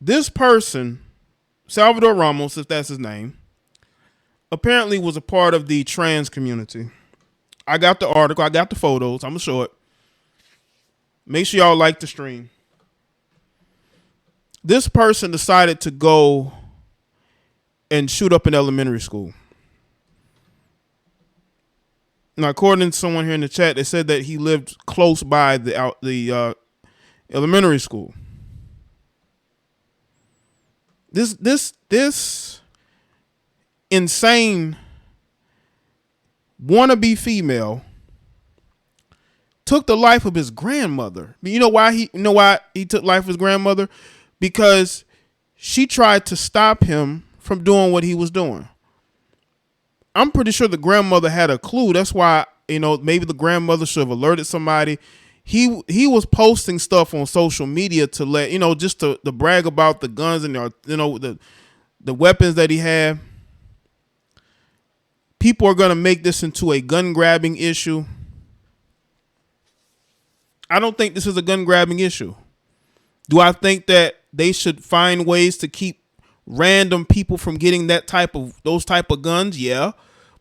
This person, Salvador Ramos, if that's his name, apparently was a part of the trans community. I got the article. I got the photos. I'm going to show it. Make sure y'all like the stream. This person decided to go and shoot up an elementary school. Now, according to someone here in the chat, they said that he lived close by the elementary school. This insane wannabe female took the life of his grandmother. You know why he took life of his grandmother? Because she tried to stop him from doing what he was doing. I'm pretty sure the grandmother had a clue. That's why, maybe the grandmother should have alerted somebody. He was posting stuff on social media to let, just to brag about the guns and, the weapons that he had. People are going to make this into a gun grabbing issue. I don't think this is a gun grabbing issue. Do I think that they should find ways to keep random people from getting those type of guns? Yeah.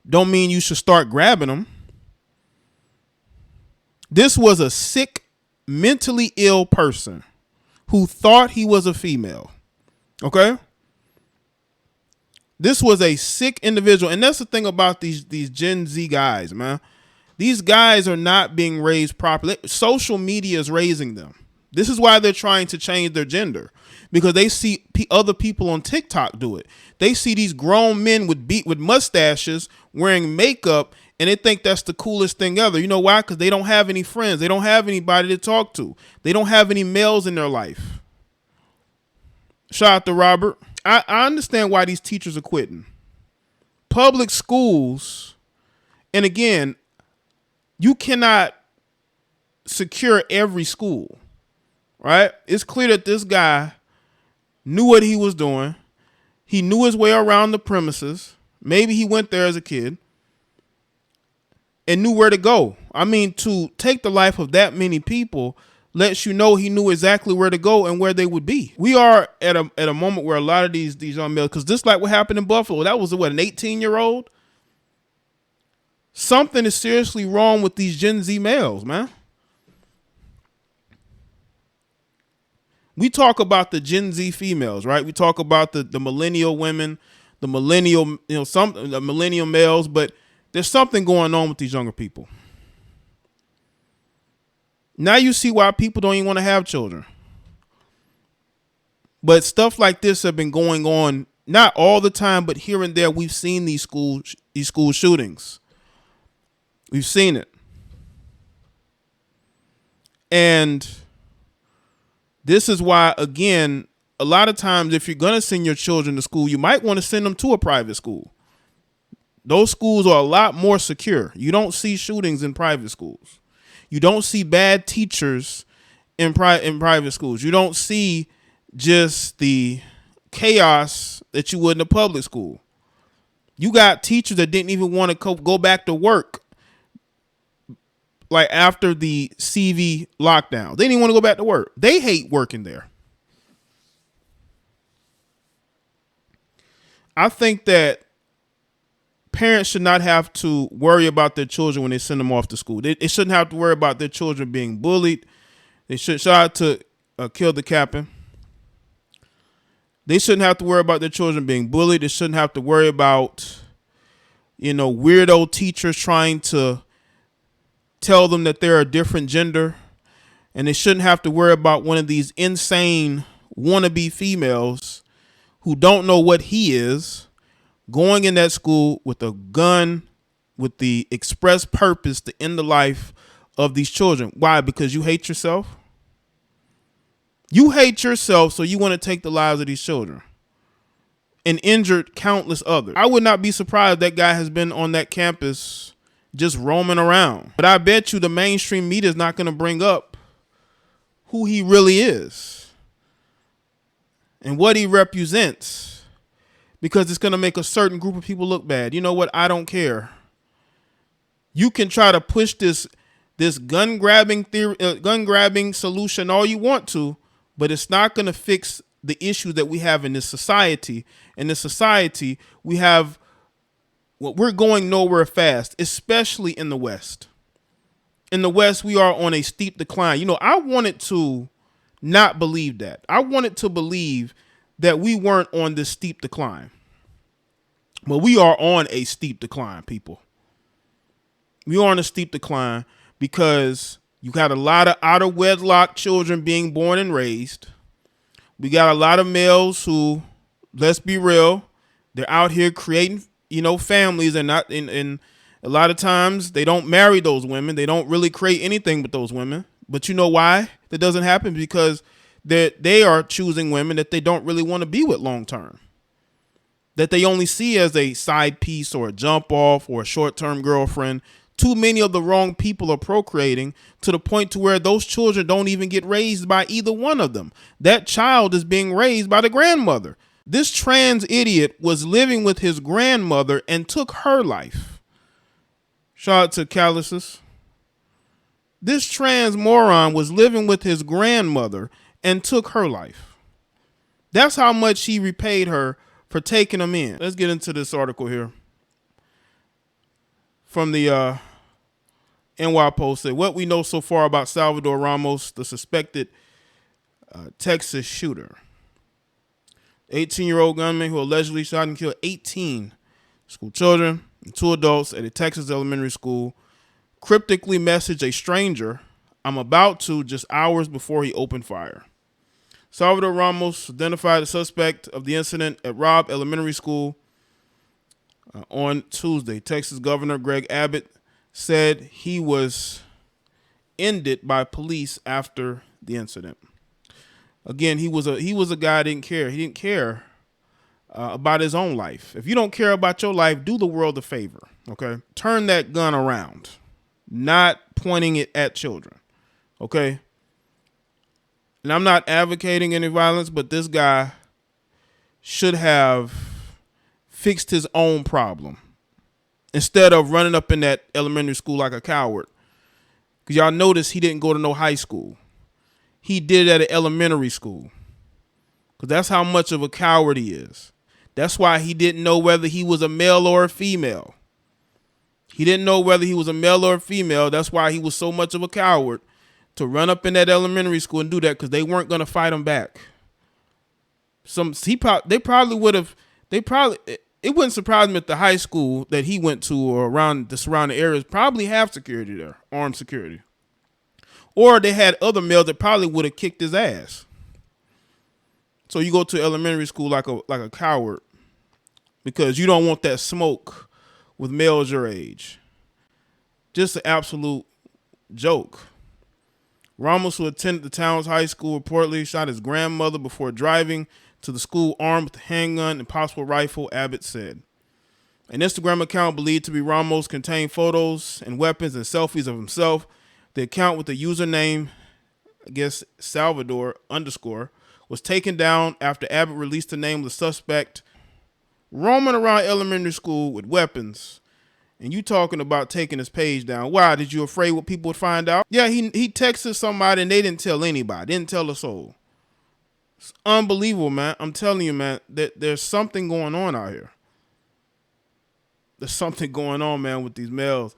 Don't mean you should start grabbing them. This was a sick, mentally ill person who thought he was a female. Okay? This was a sick individual. And that's the thing about these Gen Z guys, man. These guys are not being raised properly. Social media is raising them. This is why they're trying to change their gender, because they see other people on TikTok do it. They see these grown men with mustaches wearing makeup, and they think that's the coolest thing ever. You know why? Because they don't have any friends. They don't have anybody to talk to. They don't have any males in their life. Shout out to Robert. I understand why these teachers are quitting. Public schools, and again, you cannot secure every school. Right? It's clear that this guy knew what he was doing. He knew his way around the premises. Maybe he went there as a kid and knew where to go. I mean, to take the life of that many people lets you know he knew exactly where to go and where they would be. We are at a moment where a lot of these young males, because just like what happened in Buffalo, that was an 18-year-old. Something is seriously wrong with these Gen Z males, man. We talk about the Gen Z females, right? We talk about the millennial women, the millennial, the millennial males, but there's something going on with these younger people. Now you see why people don't even want to have children. But stuff like this have been going on, not all the time, but here and there. We've seen these school shootings. We've seen it. And this is why, again, a lot of times if you're going to send your children to school, you might want to send them to a private school. Those schools are a lot more secure. You don't see shootings in private schools. You don't see bad teachers in private schools. You don't see just the chaos that you would in a public school. You got teachers that didn't even want to go back to work. Like after the CV lockdown, they didn't want to go back to work. They hate working there. I think that parents should not have to worry about their children when they send them off to school. They shouldn't have to worry about their children being bullied. They should try to kill the captain. They shouldn't have to worry about their children being bullied. They shouldn't have to worry about, weirdo teachers trying to tell them that they're a different gender, and they shouldn't have to worry about one of these insane wannabe females who don't know what he is going in that school with a gun with the express purpose to end the life of these children. Why? Because you hate yourself. You hate yourself, so you want to take the lives of these children and injured countless others. I would not be surprised that guy has been on that campus just roaming around. But I bet you the mainstream media is not going to bring up who he really is and what he represents, because it's going to make a certain group of people look bad. You know what? I don't care. You can try to push this gun grabbing theory, gun grabbing solution all you want to, but it's not going to fix the issues that we have in this society. In this society, we have we're going nowhere fast, especially in the West. In the West, we are on a steep decline. You know, I wanted to not believe that. I wanted to believe that we weren't on this steep decline. But we are on a steep decline, people. We are on a steep decline because you got a lot of out of wedlock children being born and raised. We got a lot of males who, let's be real, they're out here creating, families, and not in a lot of times they don't marry those women. They don't really create anything with those women. But you know why that doesn't happen? Because they are choosing women that they don't really want to be with long term, that they only see as a side piece or a jump off or a short-term girlfriend. Too many of the wrong people are procreating to the point to where those children don't even get raised by either one of them. That child is being raised by the grandmother. This trans idiot was living with his grandmother and took her life. Shout out to Calluses. This trans moron was living with his grandmother and took her life. That's how much he repaid her for taking him in. Let's get into this article here. From the NY Post, said, what we know so far about Salvador Ramos, the suspected Texas shooter. 18-year-old gunman who allegedly shot and killed 18 school children and 2 adults at a Texas elementary school cryptically messaged a stranger, "I'm about to," just hours before he opened fire. Salvador Ramos identified the suspect of the incident at Robb Elementary School on Tuesday. Texas Governor Greg Abbott said he was ended by police after the incident. Again, he was a guy that didn't care. He didn't care about his own life. If you don't care about your life, do the world a favor. Okay, turn that gun around, not pointing it at children. Okay. And I'm not advocating any violence, but this guy should have fixed his own problem instead of running up in that elementary school like a coward. Because y'all notice he didn't go to no high school. He did it at an elementary school. Because that's how much of a coward he is. That's why he didn't know whether he was a male or a female. He didn't know whether he was a male or a female. That's why he was so much of a coward to run up in that elementary school and do that, because they weren't going to fight him back. It wouldn't surprise me if the high school that he went to or around the surrounding areas probably have security there, armed security. Or they had other males that probably would have kicked his ass. So you go to elementary school like a coward because you don't want that smoke with males your age. Just an absolute joke. Ramos, who attended the town's high school, reportedly shot his grandmother before driving to the school armed with a handgun and possible rifle, Abbott said. An Instagram account believed to be Ramos contained photos and weapons and selfies of himself. The account with the username, Salvador _ was taken down after Abbott released the name of the suspect roaming around elementary school with weapons. And you talking about taking his page down. Why? Did you afraid what people would find out? Yeah, he texted somebody and they didn't tell anybody. Didn't tell a soul. It's unbelievable, man. I'm telling you, man, that there's something going on out here. There's something going on, man, with these males.